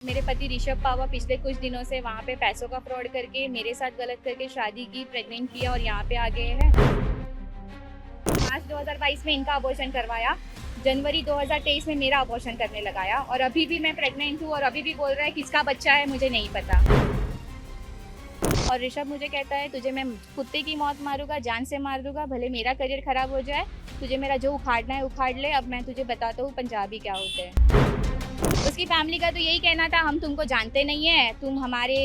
मेरे पति ऋषभ पावा पिछले कुछ दिनों से वहाँ पे पैसों का फ्रॉड करके मेरे साथ गलत करके शादी की, प्रेग्नेंट किया और यहाँ पे आ गए हैं। मार्च 2022 में इनका अबॉर्शन करवाया, जनवरी 2023 में मेरा अबॉर्शन करने लगाया और अभी भी मैं प्रेग्नेंट हूँ और अभी भी बोल रहा है किसका बच्चा है मुझे नहीं पता। और ऋषभ मुझे कहता है तुझे मैं कुत्ते की मौत मारूंगा, जान से मार दूंगा, भले मेरा करियर खराब हो जाए, तुझे मेरा जो उखाड़ना है उखाड़ ले। अब मैं तुझे बताता हूँ पंजाबी क्या होते हैं। उसकी फैमिली का तो यही कहना था, हम तुमको जानते नहीं है, तुम हमारे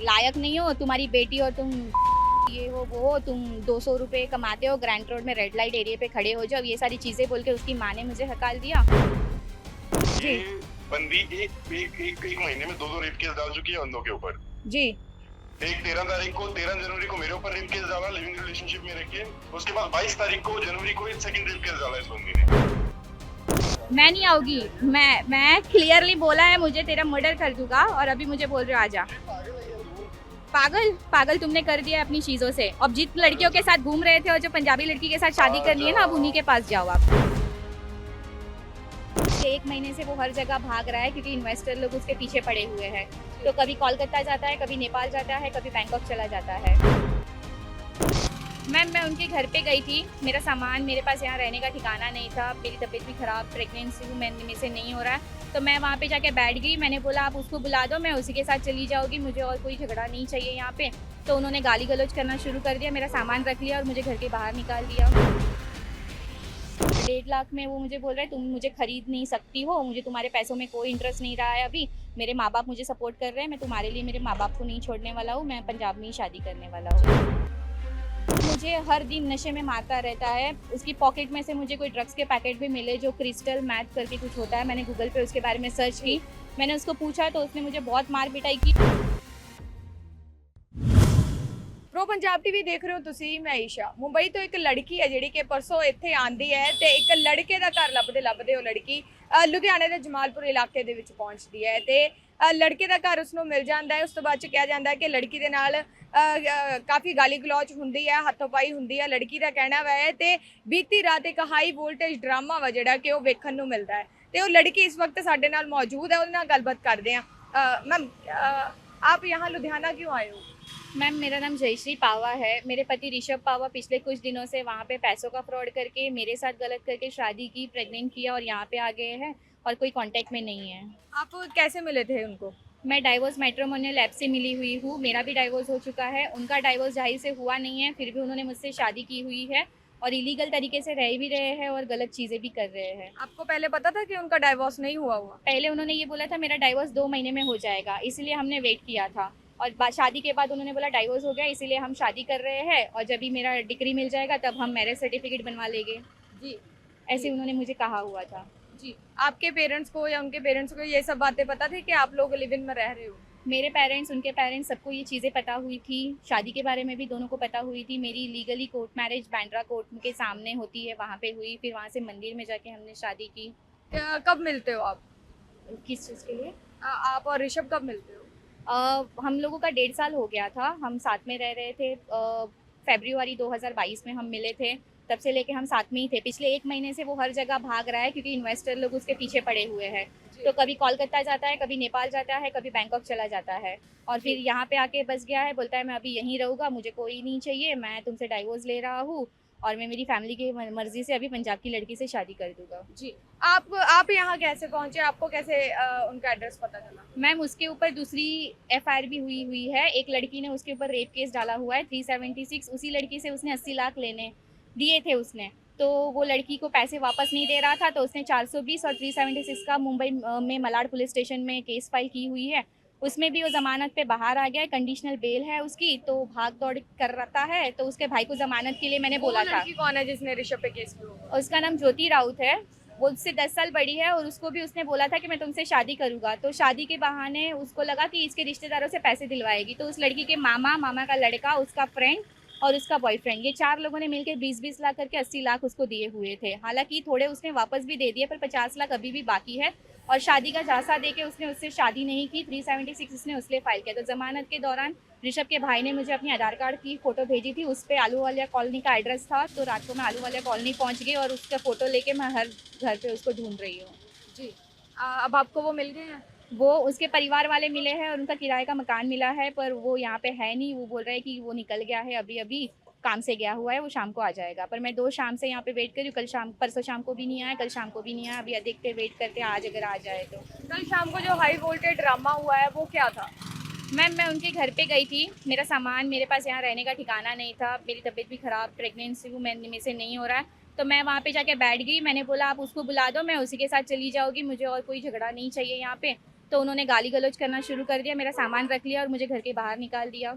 लायक नहीं हो, तुम्हारी बेटी और तुम ये हो वो हो, तुम 200 रुपये कमाते हो, ग्रैंड रोड में रेड लाइट एरिया पे खड़े हो जाओ, ये सारी चीजें बोल के उसकी माँ ने मुझे हकाल दिया। ये बंदी एक महीने में दो रेप केस डाल चुकी है बंदों के ऊपर। जी, एक 13 जनवरी को मेरे ऊपर रेप केस डाला लिविंग रिलेशनशिप में रह के, उसके बाद 22 तारीख को जनवरी को एक सेकंड रेप केस डाला इस बंदी ने। मैं नहीं आऊंगी, मैं क्लियरली बोला है मुझे तेरा मर्डर कर दूंगा और अभी मुझे बोल रहे हो आजा। पागल पागल तुमने कर दिया अपनी चीजों से। अब जिन लड़कियों के साथ घूम रहे थे और जो पंजाबी लड़की के साथ शादी करनी है ना, अब उन्हीं के पास जाओ आप। एक महीने से वो हर जगह भाग रहा है क्योंकि इन्वेस्टर लोग उसके पीछे पड़े हुए हैं। तो कभी कोलकाता जाता है, कभी नेपाल जाता है, कभी बैंकॉक चला जाता है। मैम मैं उनके घर पे गई थी, मेरा सामान मेरे पास यहाँ रहने का ठिकाना नहीं था, मेरी तबीयत भी ख़राब, प्रेगनेंसी हूँ, मेरे से नहीं हो रहा है, तो मैं वहाँ पे जाके बैठ गई। मैंने बोला आप उसको बुला दो, मैं उसी के साथ चली जाऊँगी, मुझे और कोई झगड़ा नहीं चाहिए यहाँ पे। तो उन्होंने गाली गलौज करना शुरू कर दिया, मेरा सामान रख लिया और मुझे घर के बाहर निकाल दिया। 1.5 लाख में वो मुझे बोल रहा है तुम मुझे खरीद नहीं सकती हो, मुझे तुम्हारे पैसों में कोई इंटरेस्ट नहीं रहा है अभी, मेरे माँ बाप मुझे सपोर्ट कर रहे हैं, मैं तुम्हारे लिए मेरे माँ बाप को नहीं छोड़ने वाला हूँ, मैं पंजाब में ही शादी करने वाला हूँ। मुझे हर दिन नशे में मारता रहता है। उसकी पॉकेट में से मुझे कोई ड्रग्स के पैकेट भी मिले जो क्रिस्टल मैथ करके कुछ होता है, मैंने गूगल पे उसके बारे में सर्च की, मैंने उसको पूछा तो उसने मुझे बहुत मार पिटाई की। ਪ੍ਰੋ ਪੰਜਾਬ ਟੀਵੀ ਦੇਖ ਰਹੇ ਹੋ ਤੁਸੀਂ। ਮੈਂ ਈਸ਼ਾ। ਮੁੰਬਈ ਤੋਂ ਇੱਕ ਲੜਕੀ ਹੈ ਜਿਹੜੀ ਕਿ ਪਰਸੋਂ ਇੱਥੇ ਆਂਦੀ ਹੈ ਤੇ ਇੱਕ ਲੜਕੇ ਦਾ ਘਰ ਲੱਭਦੇ ਉਹ ਲੜਕੀ ਲੁਧਿਆਣੇ ਦੇ ਜਮਾਲਪੁਰ ਇਲਾਕੇ ਦੇ ਵਿੱਚ ਪਹੁੰਚਦੀ ਹੈ ਤੇ ਲੜਕੇ ਦਾ ਘਰ ਉਸਨੂੰ ਮਿਲ ਜਾਂਦਾ ਹੈ। ਉਸ ਤੋਂ ਬਾਅਦ ਚ ਕਿਹਾ ਜਾਂਦਾ ਹੈ ਕਿ ਲੜਕੀ ਦੇ ਨਾਲ ਕਾਫੀ ਗਾਲੀ ਗਲੋਚ ਹੁੰਦੀ ਹੈ, ਹੱਥੋਂ-ਪਾਈ ਹੁੰਦੀ ਹੈ। ਲੜਕੀ ਦਾ ਕਹਿਣਾ ਹੈ ਤੇ ਬੀਤੀ ਰਾਤ ਇੱਕ ਹਾਈ ਵੋਲਟੇਜ ਡਰਾਮਾ ਵਾ ਜਿਹੜਾ ਕਿ ਉਹ ਵੇਖਣ ਨੂੰ ਮਿਲਦਾ ਹੈ ਤੇ ਉਹ ਲੜਕੀ ਇਸ ਵਕਤ ਸਾਡੇ ਨਾਲ ਮੌਜੂਦ ਹੈ, ਉਹਦੇ ਨਾਲ ਗੱਲਬਾਤ ਕਰਦੇ ਹਾਂ। ਮੈਮ आप यहाँ लुधियाना क्यों आए हो? मैम मेरा नाम जयश्री पावा है। मेरे पति ऋषभ पावा पिछले कुछ दिनों से वहाँ पे पैसों का फ्रॉड करके मेरे साथ गलत करके शादी की, प्रेग्नेंट किया और यहाँ पे आ गए हैं और कोई कांटेक्ट में नहीं है। आप कैसे मिले थे उनको? मैं डाइवोर्स मैट्रिमोनियल ऐप से मिली हुई हूँ, मेरा भी डाइवोर्स हो चुका है, उनका डाइवोर्स जाहिर से हुआ नहीं है, फिर भी उन्होंने मुझसे शादी की हुई है और इलीगल तरीके से रह भी रहे हैं और गलत चीज़ें भी कर रहे हैं। आपको पहले पता था कि उनका डाइवोर्स नहीं हुआ? पहले उन्होंने ये बोला था मेरा डाइवोर्स 2 महीने में हो जाएगा, इसीलिए हमने वेट किया था और शादी के बाद उन्होंने बोला डाइवोर्स हो गया इसीलिए हम शादी कर रहे हैं और जब भी मेरा डिग्री मिल जाएगा तब हम मैरिज सर्टिफिकेट बनवा लेंगे जी। ऐसे उन्होंने मुझे कहा हुआ था। जी। आपके पेरेंट्स को या उनके पेरेंट्स को ये सब बातें पता थी कि आप लोग लिव इन में रह रहे हो? मेरे पेरेंट्स, उनके पेरेंट्स, सबको ये चीज़ें पता हुई थी, शादी के बारे में भी दोनों को पता हुई थी। मेरी legally court marriage Bandra court के सामने होती है, वहाँ पे हुई, फिर वहाँ से मंदिर में जाके हमने शादी की। कब मिलते हो आप? किस चीज़ के लिए? आप और ऋषभ कब मिलते हो? हम लोगों का 1.5 साल हो गया था, हम साथ में रह रहे थे। फरवरी 2022 में हम मिले थे, तब से लेके हम साथ में ही थे। पिछले 1 महीने से वो हर जगह भाग रहा है क्योंकि इन्वेस्टर लोग उसके पीछे पड़े हुए हैं। तो कभी कोलकाता जाता है, कभी नेपाल जाता है, कभी बैंकॉक चला जाता है और फिर यहाँ पे आके बस गया है। बोलता है मैं अभी यहीं रहूँगा, मुझे कोई नहीं चाहिए, मैं तुमसे डाइवोर्स ले रहा हूँ और मैं मेरी फैमिली की मर्जी से अभी पंजाब की लड़की से शादी कर दूंगा। जी। आप यहाँ कैसे पहुँचे? आपको कैसे उनका एड्रेस पता चला? मैम उसके ऊपर दूसरी FIR भी हुई है, एक लड़की ने उसके ऊपर रेप केस डाला हुआ है 376। उसी लड़की से उसने 80 लाख लेने दिए थे उसने, तो वो लड़की को पैसे वापस नहीं दे रहा था तो उसने 420 और 376 का मुंबई में मलाड पुलिस स्टेशन में केस फाइल की हुई है। उसमें भी वो ज़मानत पे बाहर आ गया है, कंडीशनल बेल है उसकी, तो भाग दौड़ कर रहा है। तो उसके भाई को ज़मानत के लिए मैंने बोला था। लड़की कौन है जिसने ऋषभ पे केस किया? उसका नाम ज्योति राउत है, वो उससे 10 साल बड़ी है और उसको भी उसने बोला था कि मैं तुमसे शादी करूंगा। तो शादी के बहाने उसको लगा कि इसके रिश्तेदारों से पैसे दिलवाएगी, तो उस लड़की के मामा का लड़का, उसका फ्रेंड और उसका बॉयफ्रेंड, ये 4 लोगों ने मिलकर 20-20 लाख करके 80 लाख उसको दिए हुए थे। हालांकि थोड़े उसने वापस भी दे दिए पर 50 लाख अभी भी बाकी है और शादी का झांसा देके उसने उससे शादी नहीं की। 376 उसने उसलिए फाइल किया। तो जमानत के दौरान ऋषभ के भाई ने मुझे अपनी आधार कार्ड की फ़ोटो भेजी थी, उस पर आलू वालिया कॉलोनी का एड्रेस था, तो रात को मैं आलू वालिया कॉलोनी पहुंच गई और उसका फ़ोटो लेके मैं हर घर पे उसको ढूंढ रही हूँ। जी। अब आपको वो मिल गए हैं? वो उसके परिवार वाले मिले हैं और उनका किराए का मकान मिला है, पर वो यहाँ पे है नहीं। वो बोल रहा है कि वो निकल गया है, अभी अभी काम से गया हुआ है, वो शाम को आ जाएगा। पर मैं 2 शाम से यहाँ पे वेट कर रही हूँ। कल शाम, परसों शाम को भी नहीं आया, कल शाम को भी नहीं आया। अभी देखते वेट करते आज अगर आ जाए तो। कल शाम को जो हाई वोल्टेज ड्रामा हुआ है वो क्या था? मैम मैं उनके घर पे गई थी, मेरा सामान मेरे पास यहाँ रहने का ठिकाना नहीं था, मेरी तबीयत भी ख़राब, प्रेगनेंसी हूँ, मैं में से नहीं हो रहा है। तो मैं वहाँ पे जाके बैठ गई। मैंने बोला आप उसको बुला दो, मैं उसी के साथ चली जाऊँगी, मुझे और कोई झगड़ा नहीं चाहिए यहाँ पे। तो उन्होंने गाली गलौज करना शुरू कर दिया, मेरा सामान रख लिया और मुझे घर के बाहर निकाल दिया।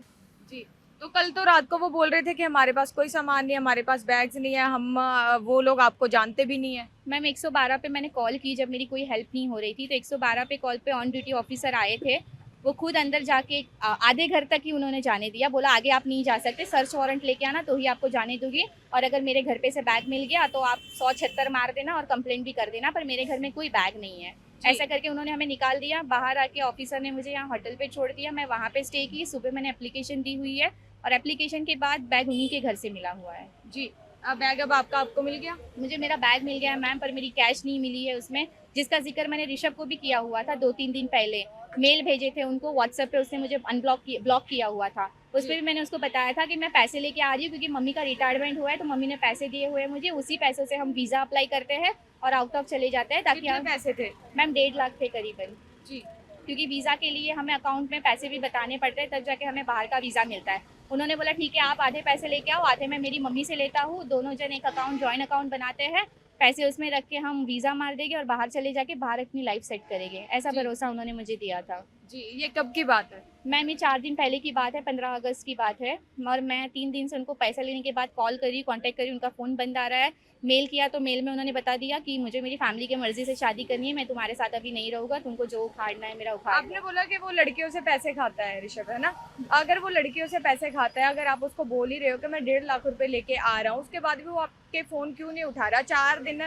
जी, तो कल तो रात को वो बोल रहे थे कि हमारे पास कोई सामान नहीं है, हमारे पास बैग्स नहीं है, हम वो लोग आपको जानते भी नहीं है। मैम 112 पे मैंने कॉल की जब मेरी कोई हेल्प नहीं हो रही थी, तो 112 पे कॉल पे ऑन ड्यूटी ऑफिसर आए थे। वो खुद अंदर जाके आधे घर तक ही उन्होंने जाने दिया, बोला आगे आप नहीं जा सकते, सर्च वारंट लेके आना तो ही आपको जाने दूंगी, और अगर मेरे घर पे से बैग मिल गया तो आप 176 मार देना और कंप्लेंट भी कर देना, पर मेरे घर में कोई बैग नहीं है। ऐसा करके उन्होंने हमें निकाल दिया। बाहर आके ऑफिसर ने मुझे यहाँ होटल पे छोड़ दिया, मैं वहाँ पे स्टे की। सुबह मैंने एप्लीकेशन दी हुई है और एप्लीकेशन के बाद बैग उन्हीं के घर से मिला हुआ है। जी, बैग अब आपको मिल गया? मुझे मेरा बैग मिल गया है मैम, पर मेरी कैश नहीं मिली है उसमें, जिसका जिक्र मैंने ऋषभ को भी किया हुआ था 2-3 दिन पहले। मेल भेजे थे उनको व्हाट्सएप पे, उसने मुझे ब्लॉक किया हुआ था। उस पर भी मैंने उसको बताया था कि मैं पैसे लेके आ रही हूँ क्योंकि मम्मी का रिटायरमेंट हुआ है, तो मम्मी ने पैसे दिए हुए हैं मुझे, उसी पैसों से हम वीज़ा अप्लाई करते हैं और आउट ऑफ चले जाते हैं, ताकि कितने पैसे थे? मैम 1.5 लाख थे करीबन। जी, क्योंकि वीज़ा के लिए हमें अकाउंट में पैसे भी बताने पड़ते हैं, तब जाके हमें बाहर का वीज़ा मिलता है। उन्होंने बोला ठीक है आप आधे पैसे लेके आओ, आधे मैं मेरी मम्मी से लेता हूँ, दोनों जन एक अकाउंट जॉइंट अकाउंट बनाते हैं, पैसे उसमें रख के हम वीज़ा मार देंगे और बाहर चले जाके बाहर अपनी लाइफ सेट करेंगे। ऐसा भरोसा उन्होंने मुझे दिया था। जी, ये कब की बात है? मैम ये 4 दिन पहले की बात है, 15 अगस्त की बात है। और मैं 3 दिन से उनको पैसा लेने के बाद कॉल करी, कांटेक्ट करी, उनका फ़ोन बंद आ रहा है। मेल किया तो मेल में उन्होंने बता दिया कि मुझे मेरी फैमिली की मर्ज़ी से शादी करनी है, मैं तुम्हारे साथ अभी नहीं रहूँगा, तुमको जो उखाड़ना है मेरा उखाड़ लो। आपने बोला कि वो लड़कियों से पैसे खाता है ऋषभ, है ना? अगर वो लड़कियों से पैसे खाता है, अगर आप उसको बोल ही रहे हो कि मैं 1.5 लाख रुपए लेके आ रहा हूँ, उसके बाद भी वो आपके फ़ोन क्यों नहीं उठा रहा? 4 दिन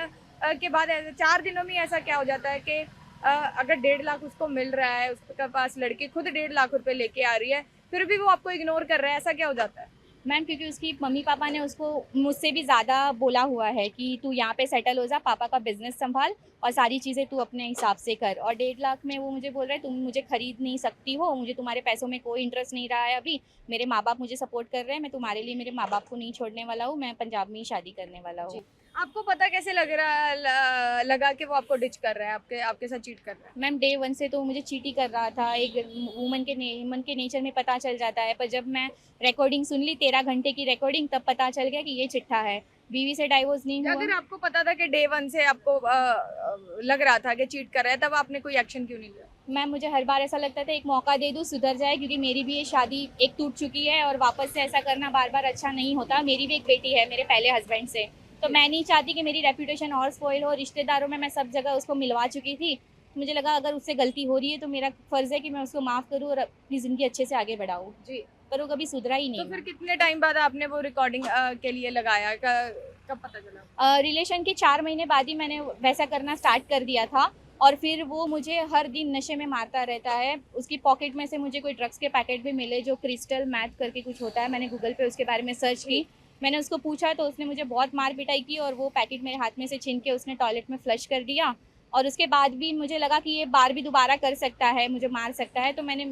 के बाद 4 दिनों में ऐसा क्या हो जाता है कि अगर 1.5 लाख उसको मिल रहा है, उसके पास लड़की खुद 1.5 लाख रुपए लेके आ रही है, फिर भी वो आपको इग्नोर कर रहा है, ऐसा क्या हो जाता है? मैम क्योंकि उसकी मम्मी पापा ने उसको मुझसे भी ज़्यादा बोला हुआ है कि तू यहाँ पे सेटल हो जा, पापा का बिजनेस संभाल और सारी चीज़ें तू अपने हिसाब से कर। और 1.5 लाख में वो मुझे बोल रहे हैं तुम मुझे खरीद नहीं सकती हो, मुझे तुम्हारे पैसों में कोई इंटरेस्ट नहीं रहा है अभी, मेरे माँ बाप मुझे सपोर्ट कर रहे हैं, मैं तुम्हारे लिए मेरे माँ बाप को नहीं छोड़ने वाला हूँ, मैं पंजाब में ही शादी करने वाला हूँ। आपको पता कैसे लगा कि वो आपको डिच कर रहा है, आपके साथ चीट कर रहा है? मैम डे 1 से तो मुझे चीट ही कर रहा था। एक वुमन के नेचर में पता चल जाता है, पर जब मैं रिकॉर्डिंग सुन ली 13 घंटे की रिकॉर्डिंग, तब पता चल गया कि ये चिट्ठा है। बीवी से डाइवोर्स नहीं हुआ। अगर आपको पता था कि डे 1 से आपको लग रहा था कि चीट कर रहा है, तब आपने कोई एक्शन क्यों नहीं लिया? मैम मुझे हर बार ऐसा लगता था एक मौका दे दूँ, सुधर जाए, क्योंकि मेरी भी ये शादी एक टूट चुकी है और वापस से ऐसा करना बार बार अच्छा नहीं होता। मेरी भी एक बेटी है मेरे पहले हस्बैंड से, तो मैं नहीं चाहती कि मेरी रेपुटेशन और स्पॉइल हो। रिश्तेदारों में मैं सब जगह उसको मिलवा चुकी थी, मुझे लगा अगर उससे गलती हो रही है तो मेरा फ़र्ज़ है कि मैं उसको माफ़ करूँ और अपनी ज़िंदगी अच्छे से आगे बढ़ाऊँ। जी, पर वो कभी सुधरा ही नहीं। तो फिर कितने टाइम बाद आपने वो रिकॉर्डिंग के लिए लगाया? कब पता चला? रिलेशन के 4 महीने बाद ही मैंने वैसा करना स्टार्ट कर दिया था, और फिर वो मुझे हर दिन नशे में मारता रहता है। उसकी पॉकेट में से मुझे कोई ड्रग्स के पैकेट भी मिले जो क्रिस्टल मैथ करके कुछ होता है, मैंने गूगल पे उसके बारे में सर्च की, मैंने उसको पूछा तो उसने मुझे बहुत मार पिटाई की और वो पैकेट मेरे हाथ में से छीन के उसने टॉयलेट में फ्लश कर दिया। और उसके बाद भी मुझे लगा कि ये बार भी दोबारा कर सकता है, मुझे मार सकता है, तो मैंने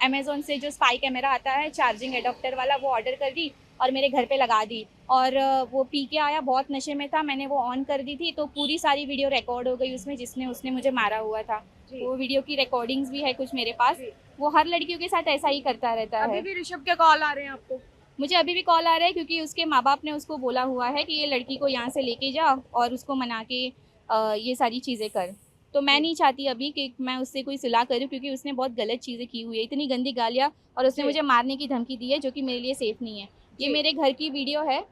अमेज़ॉन से जो स्पाई कैमरा आता है चार्जिंग एडाप्टर वाला, वो ऑर्डर कर दी और मेरे घर पे लगा दी। और वो पी के आया, बहुत नशे में था, मैंने वो ऑन कर दी थी तो पूरी सारी वीडियो रिकॉर्ड हो गई उसमें जिसने उसने मुझे मारा हुआ था। वो वीडियो की रिकॉर्डिंग्स भी है कुछ मेरे पास। वो हर लड़कियों के साथ ऐसा ही करता रहता है। अभी भी ऋषभ के कॉल आ रहे हैं आपको? मुझे अभी भी कॉल आ रहा है क्योंकि उसके माँ बाप ने उसको बोला हुआ है कि ये लड़की को यहाँ से लेके जा और उसको मना के ये सारी चीज़ें कर। तो मैं नहीं चाहती अभी कि मैं उससे कोई सुलह करूँ, क्योंकि उसने बहुत गलत चीज़ें की हुई है, इतनी गंदी गालियाँ, और उसने मुझे मारने की धमकी दी है जो कि मेरे लिए सेफ़ नहीं है। ये मेरे घर की वीडियो है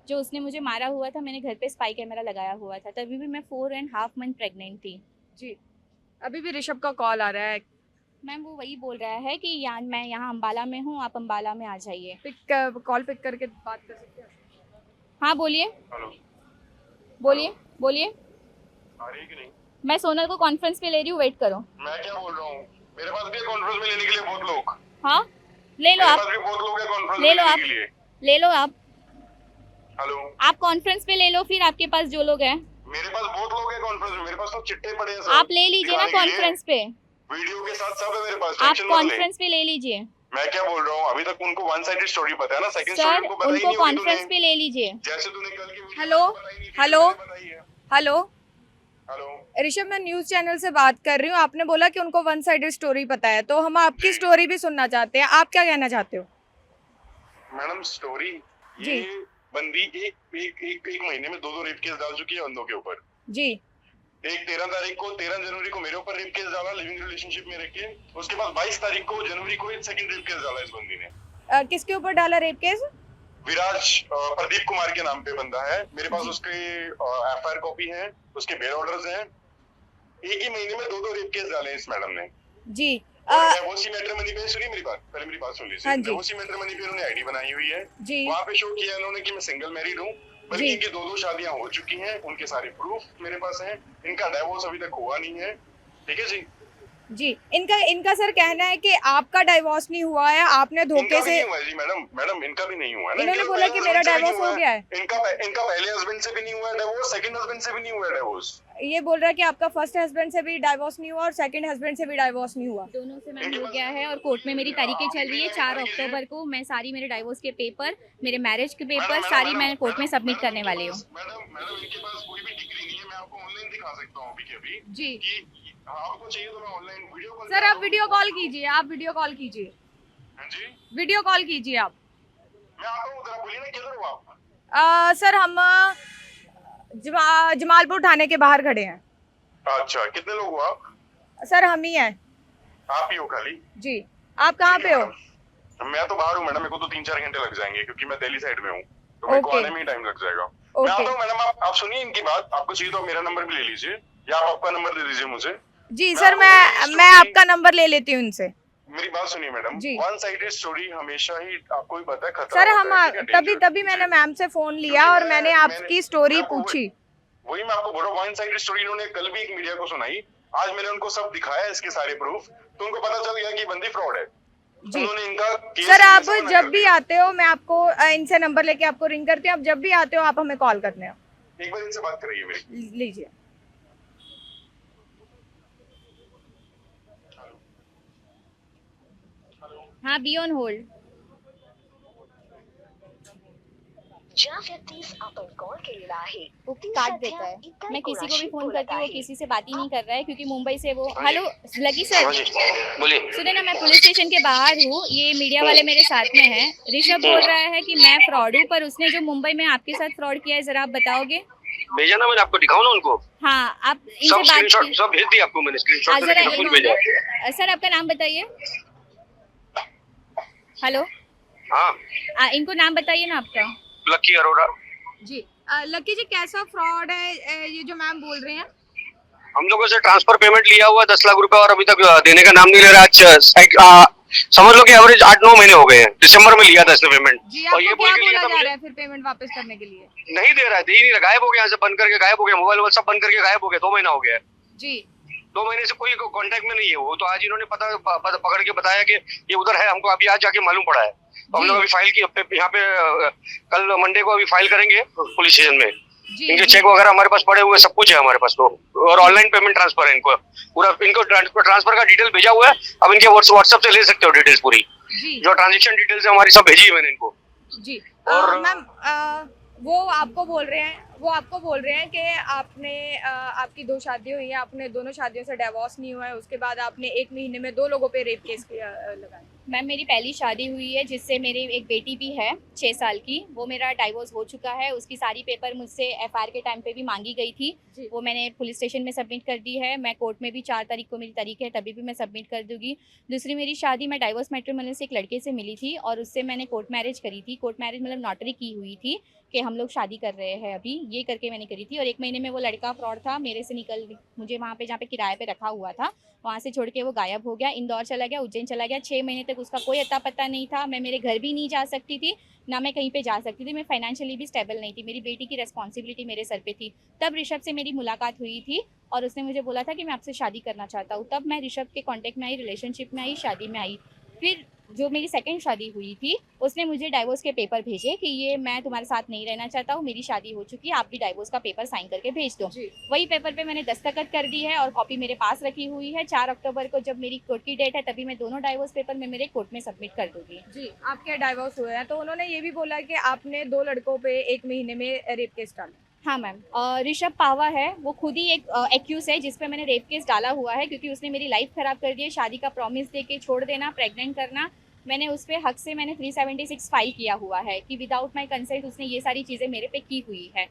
जो उसने मुझे मारा हुआ था, मैंने घर पे स्पाई कैमरा लगाया हुआ था, तभी भी मैं 4.5 मंथ प्रेग्नेंट थी। जी, अभी भी ऋषभ का कॉल आ रहा है? मैम वो वही बोल रहा है कि मैं यहाँ अम्बाला में हूँ, आप अम्बाला में आ जाइए। कॉल पिक करके बात कर सकते हैं? हाँ बोलिए। हेलो, बोलिए। आ रही है कि नहीं? मैं सोनल को कॉन्फ्रेंस पे ले रही हूँ, वेट करो। मैं क्या बोल रहा हूँ, मेरे पास भी है कॉन्फ्रेंस में लेने के लिए बहुत लोग। हाँ ले लो मेरे आप, पास भी बहुत लोग हैं कॉन्फ्रेंस ले में लो लेने आप। के लिए। ले लो आप हेलो, आप कॉन्फ्रेंस पे ले लो, फिर आपके पास जो लोग हैं मेरे पास बहुत लोग हैं कॉन्फ्रेंस में, मेरे पास तो चिट्टे पड़े हैं सब। आप ले लीजिए ना दिखाने के लिए। कॉन्फ्रेंस पे। वीडियो के साथ सब है मेरे पास, आप टेंशन मत ले। कॉन्फ्रेंस पे ले लीजिए मैं क्या बोल रहा हूँ, अभी तक उनको वन साइडेड स्टोरी पता है ना, सेकंड सर, स्टोरी उनको पता ही उनको नहीं होगी कॉन्फ्रेंस तूने। पे ले लीजिए। जैसे तूने कल की वीडियो हेलो? में बताई नहीं थी, हेलो? मैंने बताई है। हेलो हेलो, ऋषभ, मैं न्यूज चैनल से बात कर रही हूँ। आपने बोला कि उनको वन साइडेड स्टोरी पता है, तो हम आपकी स्टोरी भी सुनना चाहते हैं। आप क्या कहना चाहते हो? मैडम स्टोरी, जी। ये बंदी एक महीने में 2 रेप केस डाल चुकी है बंदों के ऊपर। जी। एक 13 जनवरी को मेरे ऊपर रेप केस डाला लिविंग रिलेशनशिप में रह के। उसके बाद 22 तारीख को जनवरी को एक सेकंड रेप केस डाला इस बंदी ने। किसके ऊपर डाला रेप केस? विराज प्रदीप कुमार के नाम पे बंदा है मेरे पास, उसके एफआईआर कॉपी है, उसके बेल ऑर्डर्स हैं। एक ही महीने में 2 रेप केस डाले इस मैडम ने। जी। डेवोसी मैट्रिमनी पे, सुनिए मेरी बात, पहले मेरी बात सुन हाँ लीजिए। जी। डेवोसी मैट्रिमनी पे उन्होंने आईडी बनाई हुई है, जी। वहाँ पे शो किया इन्होंने कि मैं सिंगल मैरिड हूँ, बल्कि जी। इनकी 2 शादियां हो चुकी हैं, उनके सारे प्रूफ मेरे पास हैं। इनका डाइवोर्स अभी तक हुआ नहीं है, ठीक है जी। जी, इनका सर कहना है कि आपका डाइवोर्स नहीं हुआ है, आपने इनका धोखे भी से। नहीं हुआ है जी मैडम इनका भी नहीं हुआ है ना। इन्होंने इनका बोला पहले कि मेरा husband से भी डाइवोर्स नहीं हो हुआ गया है। है। इनका पहले हस्बैंड से भी नहीं हुआ है डाइवोर्स, सेकंड हस्बैंड से भी नहीं हुआ है डाइवोर्स। ये बोल रहा है कि आपका फर्स्ट हस्बैंड से भी डाइवोर्स नहीं हुआ और सेकंड हस्बैंड से भी डाइवोर्स नहीं हुआ। दोनों से मैम हो गया है और कोर्ट में मेरी तारीखें चल रही है। 4 अक्टूबर को मैं सारी मेरे डाइवोर्स के पेपर, मेरे मैरिज के पेपर सारी मैं कोर्ट में सबमिट करने वाली हूँ। मैडम इनके पास कोई भी डिग्री नहीं है, मैं आपको ऑनलाइन दिखा सकता हूँ अभी के अभी जी। कि आपको चाहिए तो मैं ऑनलाइन वीडियो कॉल। सर आप वीडियो कॉल कीजिए, आप वीडियो कॉल कीजिए, हाँ जी, वीडियो कॉल कीजिए आप। मैं आता हूँ उधर, बोलिए ना किधर हो आप? सर हम जमालपुर थाने के बाहर खड़े हैं। अच्छा, कितने लोग हो आप? सर हम ही हैं। आप ही हो खाली? जी। आप कहाँ पे हो? मैं तो बाहर हूँ मैडम, मेरे को तो 3-4 घंटे लग जाएंगे क्योंकि मैं दिल्ली साइड में हूँ, तो मेरे को ओके। आने में ही टाइम लग जाएगा। ओके। मैं आता हूँ मैडम, आप सुनिए इनकी बात, आपको चाहिए तो मेरा नंबर भी ले लीजिए या आप आपका नंबर दे दीजिए मुझे। जी सर, मैं आपका नंबर ले लेती हूँ इनसे। मेरी बात सुनिए मैडम, जी। वन साइडेड स्टोरी हमेशा ही आपको भी पता है खतरा सर होता हम है, ठीक है, तभी danger। मैंने जी। मैम से फोन लिया क्योंकि और मैंने आपकी स्टोरी मैं आपको पूछी। वही मैं आपको बोल रहा हूँ, वन साइडेड स्टोरी इन्होंने कल भी एक मीडिया को सुनाई, आज मैंने उनको सब दिखाया इसके सारे प्रूफ, तो उनको पता चल गया कि बंदी फ्रॉड है। जी। उन्होंने इनका केस सर आप सामना जब कर भी दिया। आते हो, मैं आपको इनसे नंबर लेके आपको रिंग करती हूँ। आप जब भी आते हो आप हमें कॉल करते हो। एक बार इनसे बात करिए मेरी। लीजिए। हाँ, बी ऑन होल्ड। ज्या व्यक्तीस आपण कॉल केलेला आहे वो ती काट सध्या देता है। इतर मैं किसी को भी कोणाशी फोन बोलत करती हूँ, वो आहे. किसी से बात ही नहीं कर रहा है क्योंकि मुंबई से वो। हेलो लकी सर, हाँ जी, बोलिए। सुने ना, मैं पुलिस स्टेशन के बाहर हूँ, ये मीडिया वाले मेरे साथ में हैं। ऋषभ बोल रहा है कि मैं फ्रॉड हूँ, पर उसने जो मुंबई में आपके साथ फ्रॉड किया है जरा आप बताओगे? भेजा ना मैंने आपको, दिखाओ ना उनको। हाँ, आप इनसे सब बात स्क्रीनशॉट की। सब भेज दिया आपको मैंने, स्क्रीनशॉट आज जरा खुद भेजा। सर आपका नाम बताइए। हेलो, हाँ, इनको नाम बताइए ना आपका। लकी अरोड़ा। जी। लकी जी, कैसा फ्रॉड है ये जो मैम बोल रहे हैं? हम लोगों से ट्रांसफर पेमेंट लिया हुआ 10 लाख रुपए और अभी तक देने का नाम नहीं ले रहा। समझ लो कि एवरेज 8-9 महीने हो गए हैं। दिसंबर में लिया था इसने पेमेंट, जी। और आपको ये क्या बोल के बोला लिया था जा मुझे रहा है फिर पेमेंट वापस करने के लिए? नहीं दे रहा है, दे ही नहीं रहा, गायब हो गया, यहाँ से बंद करके गायब हो गया, मोबाइल सब बंद करके गायब हो गया। 2 महीना हो गया है। जी। 2 महीने से कोई कांटेक्ट में नहीं है वो। तो आज इन्होंने पकड़ के बताया कि ये उधर है, हमको अभी आज जाके मालूम पड़ा है। हम लोग अभी फाइल की यहाँ पे कल मंडे को अभी फाइल करेंगे पुलिस स्टेशन में। जी। इनके चेक वगैरह हमारे पास पड़े हुए, सब कुछ है हमारे पास तो, और ऑनलाइन पेमेंट ट्रांसफर है इनको पूरा। इनको ट्रांसफर का डिटेल भेजा हुआ है, अब इनके व्हाट्सएप से ले सकते हो डिटेल्स पूरी। जी। जो ट्रांजेक्शन डिटेल्स है हमारी सब भेजी है मैंने इनको। जी। और मैम वो आपको बोल रहे हैं कि आपने आपकी 2 शादी हुई है, आपने दोनों शादियों से डिवोर्स नहीं हुआ है, उसके बाद आपने 1 महीने में 2 लोगों पे रेप केस लगाया। मैम मेरी पहली शादी हुई है जिससे मेरी एक बेटी भी है 6 साल की, वो मेरा डाइवोर्स हो चुका है। उसकी सारी पेपर मुझसे एफआईआर के टाइम पे भी मांगी गई थी, वो मैंने पुलिस स्टेशन में सबमिट कर दी है। मैं कोर्ट में भी 4 तारीख को मेरी तारीख है, तभी भी मैं सबमिट कर दूंगी। दूसरी मेरी शादी मैं डाइवोर्स मैट्रिमोनियल से एक लड़के से मिली थी और उससे मैंने कोर्ट मैरिज करी थी। कोर्ट मैरिज मतलब नोटरी की हुई थी कि हम लोग शादी कर रहे हैं अभी, ये करके मैंने करी थी। और 1 महीने में वो लड़का फ्रॉड था, मेरे से निकल मुझे वहाँ पे जहाँ पे किराए पे रखा हुआ था वहाँ से छोड़ के वो गायब हो गया, इंदौर चला गया, उज्जैन चला गया। 6 महीने तक उसका कोई अता पता नहीं था। मैं मेरे घर भी नहीं जा सकती थी, ना मैं कहीं पे जा सकती थी। मैं फाइनेंशियली भी स्टेबल नहीं थी, मेरी बेटी की रिस्पॉन्सिबिलिटी मेरे सर पे थी। तब ऋषभ से मेरी मुलाकात हुई थी और उसने मुझे बोला था कि मैं आपसे शादी करना चाहता हूँ। तब मैं ऋषभ के कॉन्टेक्ट में आई, रिलेशनशिप में आई, शादी में आई। फिर जो मेरी सेकंड शादी हुई थी उसने मुझे डाइवोर्स के पेपर भेजे कि ये मैं तुम्हारे साथ नहीं रहना चाहता हूँ, मेरी शादी हो चुकी है, आप भी डाइवोर्स का पेपर साइन करके भेज दो। जी वही पेपर पे मैंने दस्तखत कर दी है और कॉपी मेरे पास रखी हुई है। 4 अक्टूबर को जब मेरी कोर्ट की डेट है तभी मैं दोनों डाइवोर्स पेपर में मेरे कोर्ट में सबमिट कर दूंगी। जी आपके डाइवोर्स हुए हैं, तो उन्होंने ये भी बोला कि आपने 2 लड़कों पे 1 महीने में रेप केस डाला। हाँ मैम, ऋषभ पावा है, वो खुद ही एक एक्यूज है जिस पे मैंने रेप केस डाला हुआ है, क्योंकि उसने मेरी लाइफ खराब कर दी है। शादी का प्रॉमिस देके छोड़ देना, प्रेग्नेंट करना, मैंने उस पे हक से मैंने 376 फाइल किया हुआ है कि विदाउट माय कंसेंट उसने ये सारी चीज़ें मेरे पे की हुई है।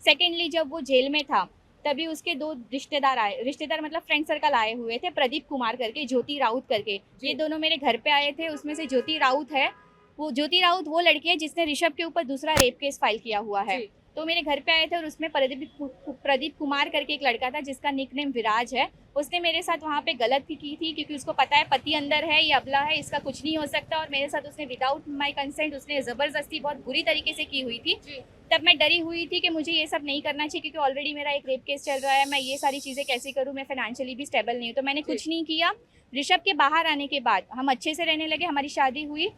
सेकेंडली, जब वो जेल में था तभी उसके 2 रिश्तेदार मतलब फ्रेंड सर्कल आए हुए थे, प्रदीप कुमार करके, ज्योति राउत करके, ये दोनों मेरे घर पे आए थे। उसमें से ज्योति राउत है, वो ज्योति राउत वो लड़की है जिसने ऋषभ के ऊपर दूसरा रेप केस फाइल किया हुआ है। जी। तो मेरे घर पे आए थे और उसमें प्रदीप कुमार करके एक लड़का था जिसका निकनेम विराज है। उसने मेरे साथ वहाँ पे गलती की थी क्योंकि उसको पता है पति अंदर है, ये अबला है, इसका कुछ नहीं हो सकता, और मेरे साथ उसने विदाउट माय कंसेंट उसने ज़बरदस्ती बहुत बुरी तरीके से की हुई थी। तब मैं डरी हुई थी कि मुझे ये सब नहीं करना चाहिए क्योंकि ऑलरेडी मेरा एक रेप केस चल रहा है, मैं ये सारी चीज़ें कैसे करूँ, मैं फाइनेंशियली भी स्टेबल नहीं हूँ, तो मैंने कुछ नहीं किया। ऋषभ के बाहर आने के बाद हम अच्छे से रहने लगे, हमारी शादी हुई।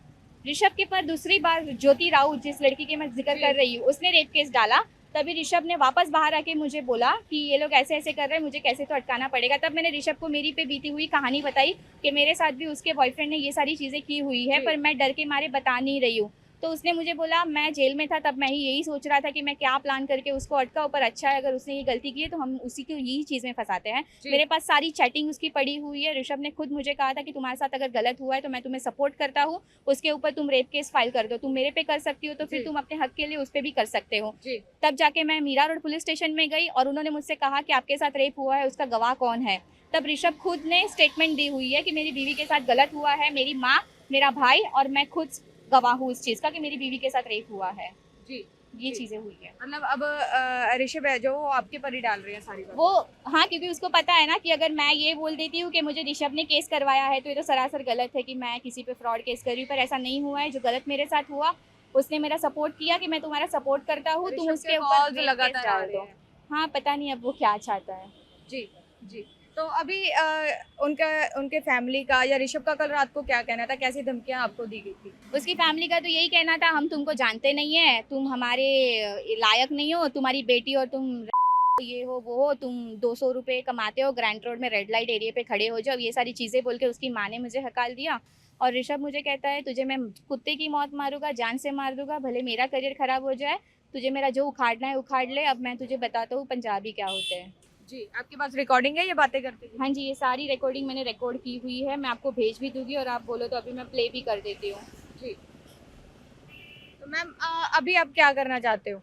ऋषभ के पर दूसरी बार ज्योति राउत, जिस लड़की के मैं जिक्र कर रही हूँ, उसने रेप केस डाला। तभी ऋषभ ने वापस बाहर आके मुझे बोला कि ये लोग ऐसे ऐसे कर रहे हैं, मुझे कैसे तो अटकाना पड़ेगा। तब मैंने ऋषभ को मेरी पे बीती हुई कहानी बताई कि मेरे साथ भी उसके बॉयफ्रेंड ने ये सारी चीज़ें की हुई है, पर मैं डर के मारे बता नहीं रही हूँ। तो उसने मुझे बोला, मैं जेल में था तब मैं ही यही सोच रहा था कि मैं क्या प्लान करके उसको अटकाऊं, पर अच्छा है अगर उसने ये गलती की है तो हम उसी को यही चीज़ में फंसाते हैं। मेरे पास सारी चैटिंग उसकी पड़ी हुई है। ऋषभ ने खुद मुझे कहा था कि तुम्हारे साथ अगर गलत हुआ है तो मैं तुम्हें सपोर्ट करता हूँ, उसके ऊपर तुम रेप केस फाइल कर दो, तुम मेरे पे कर सकती हो तो फिर तुम अपने हक के लिए उस पर भी कर सकते हो। तब जाके मैं मीरा रोड पुलिस स्टेशन में गई और उन्होंने मुझसे कहा कि आपके साथ रेप हुआ है, उसका गवाह कौन है। तब ऋषभ खुद ने स्टेटमेंट दी हुई है कि मेरी बीवी के साथ गलत हुआ है, मेरी माँ, मेरा भाई और मैं खुद गवाह हूँ इस चीज़ का कि मेरी बीवी के साथ रेप हुआ है। जी ये चीज़ें हुई है। मतलब अब ऋषभ है जो वो आपके पर ही डाल रही है सारी बात। वो हाँ, क्योंकि उसको पता है ना कि अगर मैं ये बोल देती हूँ कि मुझे ऋषभ ने केस करवाया है तो ये तो सरासर गलत है कि मैं किसी पे फ्रॉड केस कर रही हूँ, पर ऐसा नहीं हुआ है। जो गलत मेरे साथ हुआ उसने मेरा सपोर्ट किया कि मैं तुम्हारा सपोर्ट करता हूँ, तुम उसके ऊपर केस लगातार डाल दो। हाँ, पता नहीं अब वो क्या चाहता है। जी जी। तो अभी उनके फैमिली का या ऋषभ का कल रात को क्या कहना था, कैसी धमकियां आपको दी गई थी? उसकी फैमिली का तो यही कहना था, हम तुमको जानते नहीं है, तुम हमारे लायक नहीं हो, तुम्हारी बेटी और तुम ये हो वो हो, तुम 200 रुपये कमाते हो, ग्रैंड रोड में रेड लाइट एरिया पे खड़े हो जाओ, ये सारी चीज़ें बोल के उसकी माँ ने मुझे हकाल दिया। और ऋषभ मुझे कहता है, तुझे मैं कुत्ते की मौत मारूंगा, जान से मार दूंगा, भले मेरा करियर खराब हो जाए, तुझे मेरा जो उखाड़ना है उखाड़ ले। अब मैं तुझे बताता हूँ पंजाबी क्या होते हैं। जी, आपके पास रिकॉर्डिंग है ये बातें करते हुए? हाँ जी, ये सारी रिकॉर्डिंग मैंने रिकॉर्ड की हुई है, मैं आपको भेज भी दूंगी और आप बोलो तो अभी मैं प्ले भी कर देती हूँ। जी। तो मैम अभी आप क्या करना चाहते हो?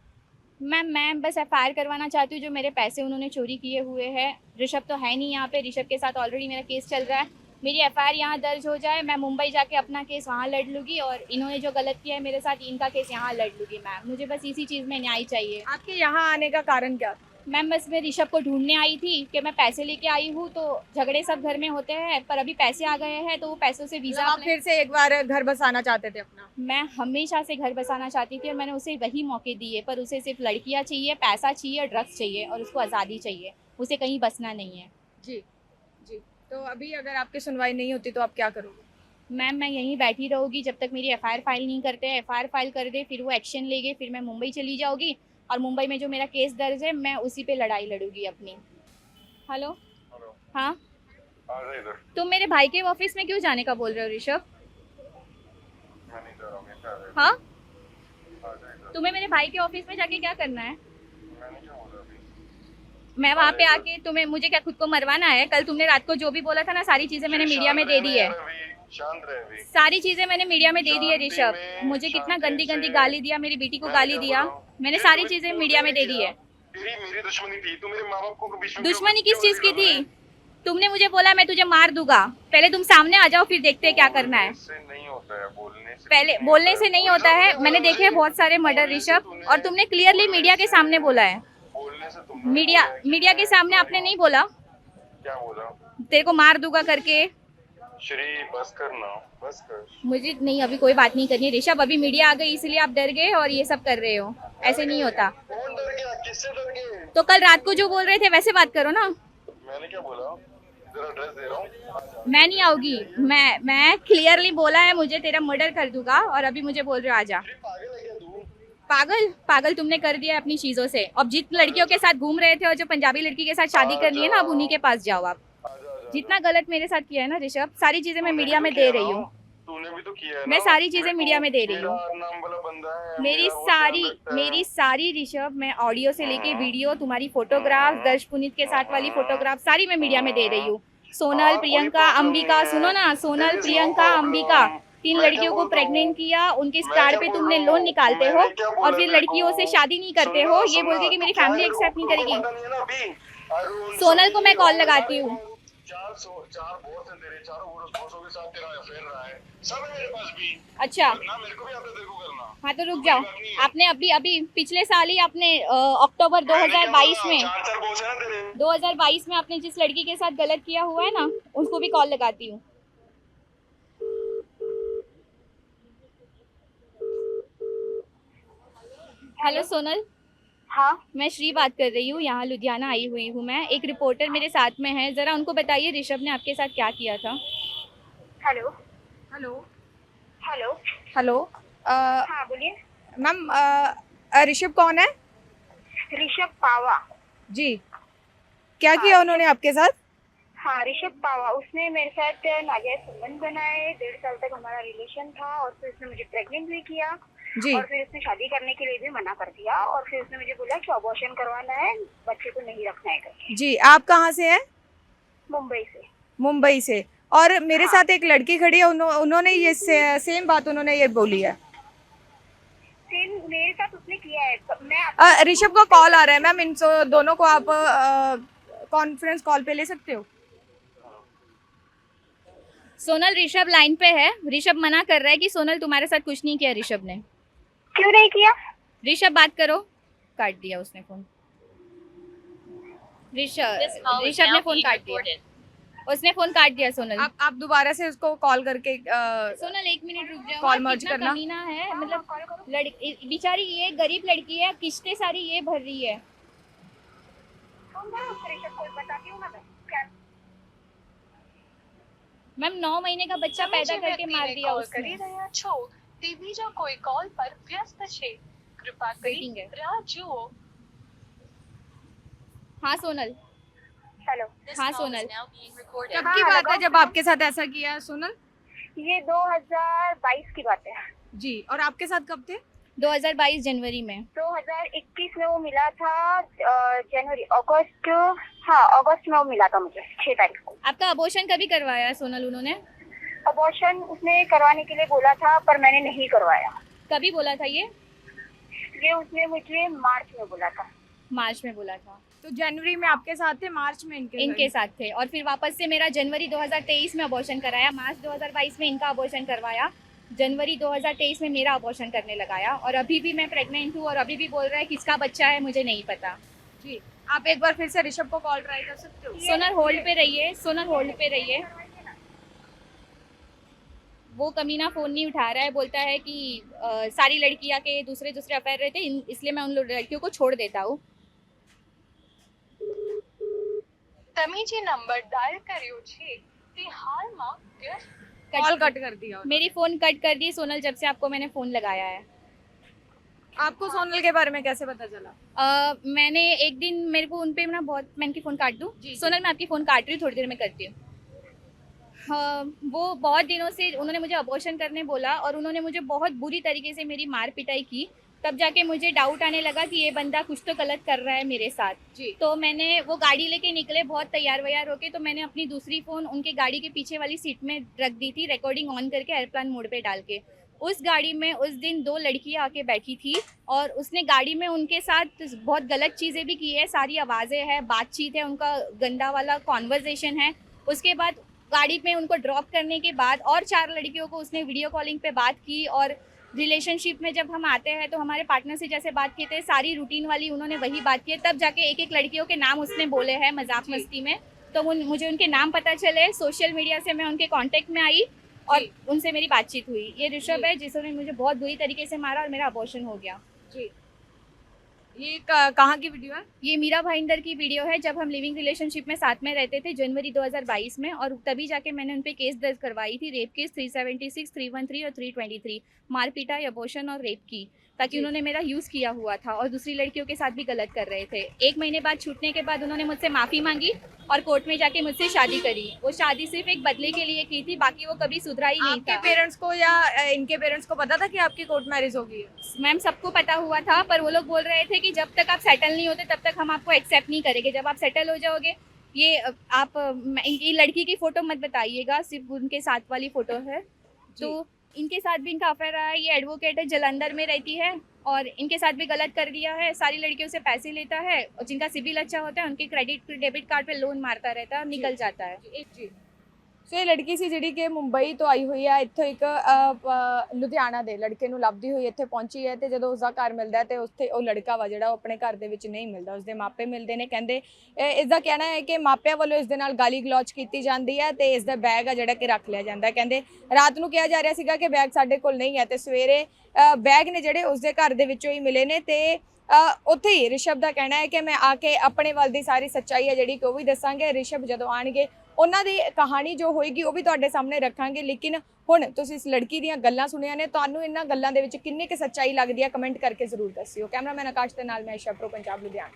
मैं बस एफआईआर करवाना चाहती हूँ, जो मेरे पैसे उन्होंने चोरी किए हुए हैं। ऋषभ तो है नहीं यहाँ पे, ऋषभ के साथ ऑलरेडी मेरा केस चल रहा है। मेरी एफआईआर यहाँ दर्ज हो जाए, मैं मुंबई जाके अपना केस वहाँ लड़ लूँगी और इन्होंने जो गलत किया है मेरे साथ, इनका केस यहाँ लड़ लूँगी। मैम, मुझे बस इसी चीज़ में न्याय चाहिए। आपके यहाँ आने का कारण क्या था? मैम, बस मैं ऋषभ को ढूंढने आई थी कि मैं पैसे लेके आई हूँ, तो झगड़े सब घर में होते हैं, पर अभी पैसे आ गए हैं तो वो पैसों से वीज़ा आप फिर से एक बार घर बसाना चाहते थे अपना? मैं हमेशा से घर बसाना चाहती थी और मैंने उसे वही मौके दिए, पर उसे सिर्फ लड़कियां चाहिए, पैसा चाहिए, ड्रग्स चाहिए और उसको आज़ादी चाहिए, उसे कहीं बसना नहीं है। जी जी। तो अभी अगर आपकी सुनवाई नहीं होती तो आप क्या करोगे? मैम, मैं यहीं बैठी रहूँगी जब तक मेरी एफआईआर फाइल नहीं करते। एफआईआर फाइल कर दे, फिर वो एक्शन लेंगे, फिर मैं मुंबई चली जाऊँगी और मुंबई में जो मेरा केस दर्ज है मैं उसी पे लड़ाई लड़ूंगी अपनी। हेलो। हाँ, आ जा इधर। तुम मेरे भाई के ऑफिस में क्यों जाने का बोल रहे हो ऋषभ? मैं नहीं जा रहा हूँ, मैं क्या है? हाँ, आ जा इधर। तुम्हें मेरे भाई के ऑफिस में जाके क्या करना है? मैंने क्या बोला अभी? मैं वहाँ पे आके तुम्हें, मुझे क्या खुद को मरवाना है? कल तुमने रात को जो भी बोला था ना, सारी चीजें मैंने मीडिया में दे दी है। शांत रहे अभी। सारी चीजें मैंने मीडिया में दे दी है ऋषभ। शांति मुझे कितना शांति गंदी गंदी से- गाली दिया, मेरी बेटी को मैं गाली क्या दिया, बोल रहा हूँ? मैंने ये सारी कोई चीजें बोल मीडिया में नहीं दे दी किया। है। मेरी दुश्मनी थी, तू मेरे माँ बाप को बीच में दुश्मनी क्यों- किस चीज की क्यों ले थी? रहा है? तुमने मुझे बोला मैं तुझे मार दूंगा, पहले तुम सामने आ जाओ फिर देखते हैं क्या करना है। बोलने से नहीं होता है, बोलने से पहले कुछ नहीं बोलने होता से है। नहीं होता है, मैंने देखे हैं बहुत सारे मर्डर ऋषभ, और तुमने क्लियरली मीडिया के सामने बोला है। बोलने से तुमने मीडिया बोला है कि मीडिया के मैं सामने आपने नहीं बोला क्या बोला? तेरे को मार दूंगा करके। श्री बस करना, बस कर। मुझे नहीं, अभी कोई बात नहीं करनी है ऋषभ, अभी मीडिया आ गई इसलिए आप डर गए और ये सब कर रहे हो, ऐसे नहीं होता। कौन डर गया? किससे डर गए? तो कल रात को जो बोल रहे थे वैसे बात करो ना। मैंने क्या बोला? जरा ड्रेस दे रहा हूँ। मैं नहीं आऊंगी। मैं क्लियरली बोला है मुझे तेरा मर्डर कर दूंगा और अभी मुझे बोल रहे हो आजा। पागल है क्या तू? पागल पागल तुमने कर दिया है अपनी चीजों से। अब जिन लड़कियों के साथ घूम रहे थे और जो पंजाबी लड़की के साथ शादी करनी है ना, अब उन्हीं के पास जाओ आप। जितना गलत मेरे साथ किया है ना ऋषभ, सारी चीजें मैं मीडिया में दे रही हूँ। तूने भी तो किया है मैं ना। सारी चीजें मीडिया में दे रही हूँ। मेरा नाम वाला बंदा है, मेरी मेरा वो ध्यान रखता है। मेरी सारी ऋषभ, मैं ऑडियो से लेके वीडियो, तुम्हारी फोटोग्राफ, दर्श पुनीत के साथ वाली फोटोग्राफ सारी मैं मीडिया में दे रही हूँ। सोनल, प्रियंका, अंबिका, सुनो ना, सोनल, प्रियंका, अंबिका, 3 लड़कियों को प्रेग्नेंट किया, उनके स्टार पे तुमने लोन निकालते हो और फिर लड़कियों से शादी नहीं करते हो, ये बोल के कि मेरी फैमिली एक्सेप्ट नहीं करेगी। सोनल को मैं कॉल लगाती हूँ। चार बॉस हैं तेरे, चारों बॉसों के साथ तेरा अफेयर रहा है, सब है मेरे पास भी। अच्छा ना मेरे को भी आता तेरे को करना। हाँ तो रुक जाओ। आपने अभी पिछले साल ही आपने अक्टूबर 2022 में, चार बॉस है ना तेरे। 2022 में आपने जिस लड़की के साथ गलत किया हुआ है ना, उसको भी कॉल लगाती हूँ। हेलो सोनल। हाँ मैं श्री बात कर रही हूँ, यहाँ लुधियाना आई हुई हूँ मैं। एक रिपोर्टर मेरे साथ में है, जरा उनको बताइए ऋषभ ने आपके साथ क्या किया था। हेलो हेलो हेलो हेलो हाँ बोलिए। मैम, ऋषभ कौन है? ऋषभ पावा। जी, क्या किया उन्होंने आपके साथ? हाँ ऋषभ पावा, उसने मेरे साथ नाजायज संबंध बनाए, 1.5 साल तक हमारा रिलेशन था और फिर उसने मुझे प्रेग्नेंट भी किया जी और फिर उसने शादी करने के लिए भी मना कर दिया और फिर उसने मुझे बोला कि अबॉर्शन करवाना है, बच्चे को नहीं रखना है करके। जी, आप कहाँ से हैं? मुंबई से। मुंबई से। और मेरे साथ एक लड़की खड़ी है, उन्होंने ये सेम बात उन्होंने ये बोली है। सेम मेरे साथ उसने किया है। मैं ऋषभ का कॉल आ रहा है मैम, इन दोनों को आप कॉन्फ्रेंस कॉल पे ले सकते हो। सोनल, ऋषभ लाइन पे है। ऋषभ मना कर रहा है कि सोनल तुम्हारे साथ कुछ नहीं किया ऋषभ ने। क्यों नहीं किया? ऋषभ बात करो। काट दिया उसने फोन। ऋषभ ने फोन काट दिया। उसने फोन काट दिया सोनल। आप दोबारा से उसको कॉल करके सोनल 1 मिनट रुक जाओ। कॉल मर्ज करना। कमीना है, मतलब बेचारी ये गरीब लड़की है, किस्तें सारी ये भर रही है। ऋषभ को बताती हूँ मैं क्या। मैम 9 महीने का बच्चा पैदा करके मार दिया उसने। કરી રહ્યા છો તે બીજા કોઈ કોલ પર વ્યસ્ત છે, કૃપા Waiting કરી है। રાહ જુઓ। हाँ सोनल। हेलो। हाँ सोनल। कब की बात है जब आपके साथ ऐसा किया सोनल? ये 2022 की बात है। जी, और आपके साथ कब थे? 2022 जनवरी में। 2021 में वो मिला था, जनवरी अगस्त, हाँ अगस्त में वो मिला था मुझे 6 तारीख को। आपका अबॉर्शन कभी करवाया सोनल उन्होंने? अबॉर्शन उसने करवाने के लिए बोला था पर मैंने नहीं करवाया। कभी बोला था ये उसने मुझे मार्च में बोला था। मार्च में बोला था। तो जनवरी में आपके साथ थे, मार्च में इनके साथ थे और फिर वापस से मेरा जनवरी 2023 में अबॉर्शन कराया, मार्च 2022 में इनका अबॉर्शन करवाया, जनवरी 2023 में मेरा अबॉर्शन करने लगाया और अभी भी मैं प्रेग्नेंट हूँ और अभी भी बोल रहा है किसका बच्चा है मुझे नहीं पता। जी, आप एक बार फिर से ऋषभ को कॉल ट्राई कर सकते हो। सोनल होल्ड पे रहिए, सोनल होल्ड पे रहिए। वो कमीना फोन नहीं उठा रहा है, बोलता है कि सारी लड़कियां के दूसरे अफेयर रहते इसलिए मैं उन लड़कियों को छोड़ देता हूँ। તમે જે નંબર ડાયલ કર્યો છે તે હાલમાં વ્યસ્ત। कॉल कट कर दिया। मेरी फोन कट कर दी सोनल जब से आपको मैंने फोन लगाया है। आपको सोनल के बारे में कैसे पता चला? मैंने एक दिन मेरे को उन पे ना बहुत, मैं इनकी फ़ोन काट दूँ? सोनल मैं आपकी फ़ोन काट रही हूँ, थोड़ी देर में करती हूँ। वो बहुत दिनों से उन्होंने मुझे अबॉर्शन करने बोला और उन्होंने मुझे बहुत बुरी तरीके से मेरी मार पिटाई की। तब जाके मुझे डाउट आने लगा कि ये बंदा कुछ तो गलत कर रहा है मेरे साथ। जी। तो मैंने वो गाड़ी लेके निकले बहुत तैयार वैयार होके, तो मैंने अपनी दूसरी फ़ोन उनके गाड़ी के पीछे वाली सीट में रख दी थी, रिकॉर्डिंग ऑन करके एयरप्लेन मोड पे डाल के। उस गाड़ी में उस दिन 2 लड़कियां आके बैठी थी और उसने गाड़ी में उनके साथ बहुत गलत चीज़ें भी की है, सारी आवाज़ें हैं, बातचीत है, उनका गंदा वाला कॉन्वर्जेशन है। उसके बाद गाड़ी में उनको ड्रॉप करने के बाद और 4 लड़कियों को उसने वीडियो कॉलिंग पे बात की और रिलेशनशिप में जब हम आते हैं तो हमारे पार्टनर से जैसे बात किए थे सारी रूटीन वाली उन्होंने वही बात की है। तब जाके एक लड़कियों के नाम उसने बोले हैं मजाक मस्ती में, तो मुझे उनके नाम पता चले, सोशल मीडिया से मैं उनके कांटेक्ट में आई और उनसे मेरी बातचीत हुई। ये ऋषभ है जिसने मुझे बहुत बुरी तरीके से मारा और मेरा अबॉर्शन हो गया। जी, ये कहाँ की वीडियो है? ये मीरा भाईंदर की वीडियो है जब हम लिविंग रिलेशनशिप में साथ में रहते थे जनवरी 2022 में, और तभी जाके मैंने उन पे केस दर्ज करवाई थी, रेप केस 376, 313 और 323, मारपीटा, अबॉर्शन और रेप की, ताकि उन्होंने मेरा यूज़ किया हुआ था और दूसरी लड़कियों के साथ भी गलत कर रहे थे। 1 महीने बाद छूटने के बाद उन्होंने मुझसे माफ़ी मांगी और कोर्ट में जाके मुझसे शादी करी। वो शादी सिर्फ एक बदले के लिए की थी, बाकी वो कभी सुधरा ही नहीं आपके था। पेरेंट्स को या इनके पेरेंट्स को पता था कि आपकी कोर्ट मैरिज होगी? मैम सबको पता हुआ था, पर वो लोग बोल रहे थे कि जब तक आप सेटल नहीं होते तब तक हम आपको एक्सेप्ट नहीं करेंगे, जब आप सेटल हो जाओगे ये ये लड़की की फ़ोटो मत बताइएगा, सिर्फ उनके साथ वाली फ़ोटो है। तो इनके साथ भी इनका अफेयर रहा है। ये एडवोकेट है, जलंधर में रहती है और इनके साथ भी गलत कर दिया है। सारी लड़कियों से पैसे लेता है और जिनका सिबिल अच्छा होता है उनके क्रेडिट डेबिट कार्ड पे लोन मारता रहता है और निकल जाता है। जी। ਸੋ ਇਹ ਲੜਕੀ ਸੀ ਜਿਹੜੀ ਕਿ ਮੁੰਬਈ ਤੋਂ ਆਈ ਹੋਈ ਆ, ਇੱਥੋਂ ਇੱਕ ਲੁਧਿਆਣਾ ਦੇ ਲੜਕੇ ਨੂੰ ਲੱਭਦੀ ਹੋਈ ਇੱਥੇ ਪਹੁੰਚੀ ਹੈ ਤੇ ਜਦੋਂ ਉਸਦਾ ਘਰ ਮਿਲਦਾ ਤੇ ਉੱਥੇ ਉਹ ਲੜਕਾ ਵਾ ਜਿਹੜਾ ਉਹ ਆਪਣੇ ਘਰ ਦੇ ਵਿੱਚ ਨਹੀਂ ਮਿਲਦਾ, ਉਸਦੇ ਮਾਪੇ ਮਿਲਦੇ ਨੇ। ਕਹਿੰਦੇ ਇਸ ਦਾ ਕਹਿਣਾ ਹੈ ਕਿ ਮਾਪਿਆਂ ਵੱਲੋਂ ਇਸ ਦੇ ਨਾਲ ਗਾਲੀ ਗਲੋਚ ਕੀਤੀ ਜਾਂਦੀ ਹੈ ਤੇ ਇਸ ਦਾ ਬੈਗ ਆ ਜਿਹੜਾ ਕਿ ਰੱਖ ਲਿਆ ਜਾਂਦਾ ਹੈ। ਕਹਿੰਦੇ ਰਾਤ ਨੂੰ ਕਿਹਾ ਜਾ ਰਿਹਾ ਸੀਗਾ ਕਿ ਬੈਗ ਸਾਡੇ ਕੋਲ ਨਹੀਂ ਹੈ ਤੇ ਸਵੇਰੇ ਬੈਗ ਨੇ ਜਿਹੜੇ ਉਸਦੇ ਘਰ ਦੇ ਵਿੱਚੋਂ ਹੀ ਮਿਲੇ ਨੇ ਤੇ ਉੱਥੇ ਹੀ ਰਿਸ਼ਭ ਦਾ ਕਹਿਣਾ ਹੈ ਕਿ ਮੈਂ ਆ ਕੇ ਆਪਣੇ ਵੱਲ ਦੀ ਸਾਰੀ ਸੱਚਾਈ ਹੈ ਜਿਹੜੀ ਕਿ ਉਹ ਵੀ ਦੱਸਾਂਗੇ। ਰਿਸ਼ਭ ਜਦੋਂ ਆਣਗੇ ਉਹਨਾਂ ਦੀ ਕਹਾਣੀ ਜੋ ਹੋਏਗੀ ਉਹ ਵੀ ਤੁਹਾਡੇ ਸਾਹਮਣੇ ਰੱਖਾਂਗੇ। ਲੇਕਿਨ ਹੁਣ ਤੁਸੀਂ ਇਸ ਲੜਕੀ ਦੀਆਂ ਗੱਲਾਂ ਸੁਣੀਆਂ ਨੇ, ਤੁਹਾਨੂੰ ਇਹਨਾਂ ਗੱਲਾਂ ਦੇ ਵਿੱਚ ਕਿੰਨੀ ਕੁ ਸੱਚਾਈ ਲੱਗਦੀ ਹੈ ਕਮੈਂਟ ਕਰਕੇ ਜ਼ਰੂਰ ਦੱਸਿਓ। ਕੈਮਰਾਮੈਨ ਆਕਾਸ਼ ਦੇ ਨਾਲ ਮੈਂ ਈਸ਼ਾ ਪ੍ਰੋ ਪੰਜਾਬ ਲੁਧਿਆਣਾ।